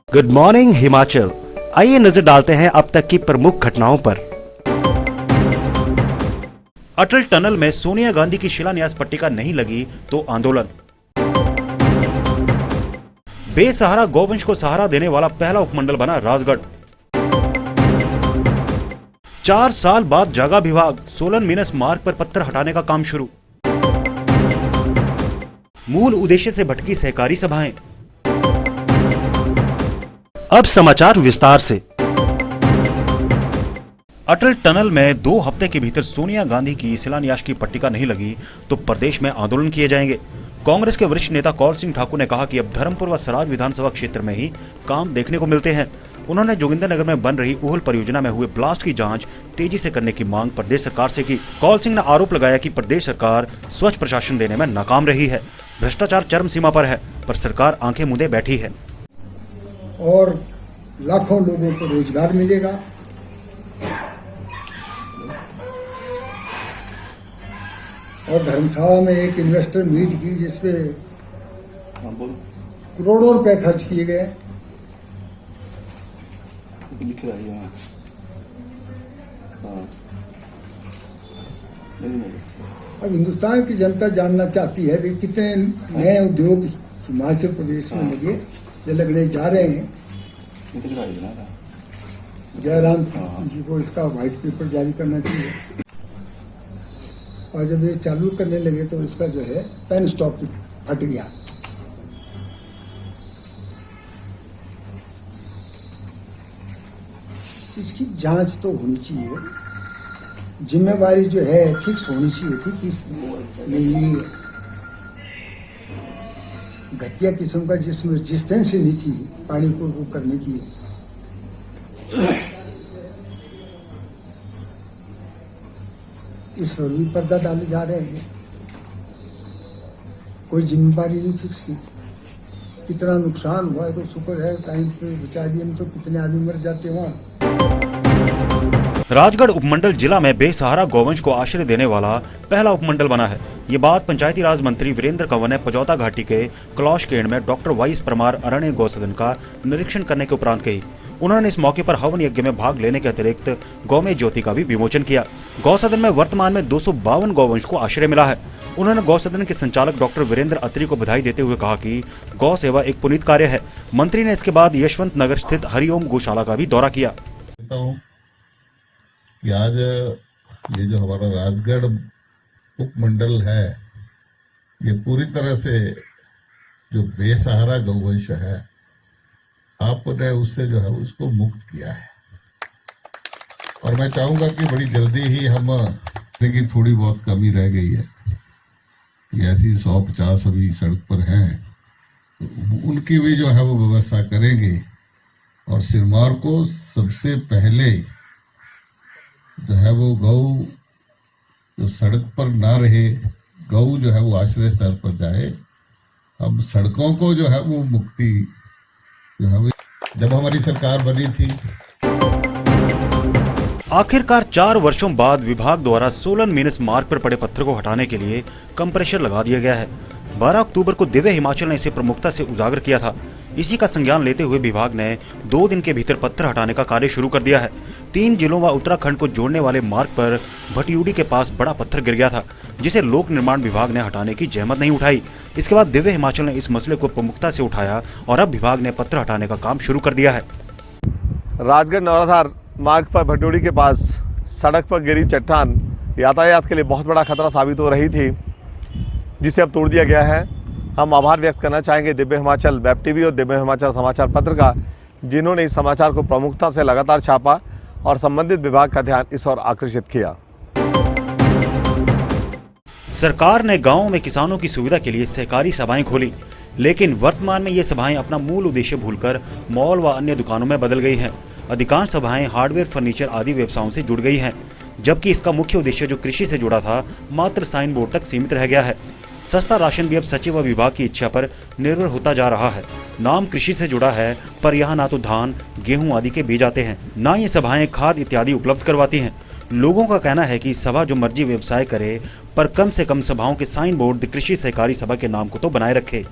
Good morning Himachal. आइए नजर डालते हैं अब तक की प्रमुख घटनाओं पर। अटल टनल में सोनिया गांधी की शिलान्यास पट्टिका नहीं लगी तो आंदोलन। बेसहारा गौवंश को सहारा देने वाला पहला उपमंडल बना राजगढ़। 4 साल बाद जागा विभाग, सोलन मीनस मार्ग पर पत्थर हटाने का काम शुरू। मूल उद्देश्य से भटकी सहकारी सभाएं। अब समाचार विस्तार से। अटल टनल में 2 हफ्ते के भीतर सोनिया गांधी की शिलान्यास की पट्टिका नहीं लगी तो प्रदेश में आंदोलन किए जाएंगे। कांग्रेस के वरिष्ठ नेता कौल सिंह ठाकुर ने कहा कि अब धर्मपुर व सराज विधानसभा क्षेत्र में ही काम देखने को मिलते हैं। उन्होंने जोगिंदरनगर में बन रही उहल परियोजना में हुए ब्लास्ट की जांच तेजी से करने की मांग प्रदेश सरकार से की। कौल सिंह ने आरोप लगाया कि प्रदेश सरकार स्वच्छ प्रशासन देने में नाकाम रही है। भ्रष्टाचार चरम सीमा पर है, पर सरकार आंखें मूंदे बैठी है। और लाखों लोगों को रोजगार मिलेगा। और धर्मशाला में एक इन्वेस्टर मीट की जिसपे करोड़ों रुपए खर्च किए गए। अब हिंदुस्तान की जनता जानना चाहती है कि कितने नए उद्योग हिमाचल प्रदेश में लगे जो लगने जा रहे हैं। जयराम जी को इसका व्हाइट पेपर जारी करना चाहिए और जब ये चालू करने लगे तो इसका जो है पेन स्टॉप हट गया। इसकी जांच तो होनी चाहिए, जिम्मेवारी जो है फिक्स होनी चाहिए थी किस नहीं घटिया किस्म का जिसमें रेजिस्टेंस ही नहीं थी पानी को करने की। इस पर भी पर्दा डाले जा रहे हैं। कोई जिम्मेवारी नहीं फिक्स की। कितना नुकसान हुआ है तो शुक्र है टाइम पे बचा दिए, तो कितने आदमी मर जाते वहाँ। राजगढ़ उपमंडल जिला में बेसहारा गौवंश को आश्रय देने वाला पहला उपमंडल बना है। ये बात पंचायती राज मंत्री वीरेंद्र कंवर ने पजौता घाटी के कलौश केंड में डॉक्टर वाइस परमार अरण्य गौसदन का निरीक्षण करने के उपरांत कही। उन्होंने इस मौके पर हवन यज्ञ में भाग लेने के अतिरिक्त गौमय ज्योति का भी विमोचन किया। गौसदन में वर्तमान में 252 गौवंश को आश्रय मिला है। उन्होंने गौसदन के संचालक डॉक्टर वीरेंद्र अत्री को बधाई देते हुए कहा कि गौ सेवा एक पुनीत कार्य है। मंत्री ने इसके बाद यशवंत नगर स्थित हरिओम गौशाला का भी दौरा किया। आज ये जो हमारा राजगढ़ उपमंडल है, ये पूरी तरह से जो बेसहारा गौवंश है आपने उससे जो है उसको मुक्त किया है। और मैं चाहूंगा कि बड़ी जल्दी ही हम की थोड़ी बहुत कमी रह गई है कि ऐसी 150 अभी सड़क पर हैं, तो उनकी भी जो है वो व्यवस्था करेंगे। और सिरमौर को सबसे पहले जो है वो गौ जो सड़क पर ना रहे, गौ जो है वो आश्रय स्थल पर जाए। अब सड़कों को जो है वो मुक्ति जो है वो जब हमारी सरकार बनी थी। आखिरकार 4 वर्षों बाद विभाग द्वारा सोलन मीनस मार्ग पर पड़े पत्थर को हटाने के लिए कंप्रेशर लगा दिया गया है। 12 अक्टूबर को दिव्य हिमाचल ने इसे प्रमुखता से उजागर किया था। इसी का संज्ञान लेते हुए विभाग ने 2 दिन के भीतर पत्थर हटाने का कार्य शुरू कर दिया है। 3 जिलों व उत्तराखंड को जोड़ने वाले मार्ग पर भटियूडी के पास बड़ा पत्थर गिर गया था, जिसे लोक निर्माण विभाग ने हटाने की जहमत नहीं उठाई। इसके बाद दिव्य हिमाचल ने इस मसले को प्रमुखता से उठाया और अब विभाग ने पत्थर हटाने का काम शुरू कर दिया है। राजगढ़ नौराधार मार्ग पर भटियूडी के पास सड़क पर गिरी चट्टान यातायात के लिए बहुत बड़ा खतरा साबित हो रही थी, जिसे अब तोड़ दिया गया है। हम आभार व्यक्त करना चाहेंगे दिव्य हिमाचल वेब टीवी और दिव्य हिमाचल समाचार पत्र का, जिन्होंने इस समाचार को प्रमुखता से लगातार छापा और संबंधित विभाग का ध्यान इस ओर आकर्षित किया। सरकार ने गांवों में किसानों की सुविधा के लिए सहकारी सभाएं खोली, लेकिन वर्तमान में ये सभाएं अपना मूल उद्देश्य भूलकर मॉल व अन्य दुकानों में बदल गई हैं। अधिकांश सभाएं हार्डवेयर, फर्नीचर आदि व्यवसायों से जुड़ गई हैं, जबकि इसका मुख्य उद्देश्य जो कृषि से जुड़ा था मात्र साइन बोर्ड तक सीमित रह गया है। सस्ता राशन भी अब सचिव व विभाग की इच्छा पर निर्भर होता जा रहा है। नाम कृषि से जुड़ा है, पर यहाँ ना तो धान, गेहूं आदि के बीज आते हैं, ना ये सभाएं खाद इत्यादि उपलब्ध करवाती हैं। लोगों का कहना है कि सभा जो मर्जी व्यवसाय करे, पर कम से कम सभाओं के साइन बोर्ड कृषि सहकारी सभा के नाम को तो बनाए रखे।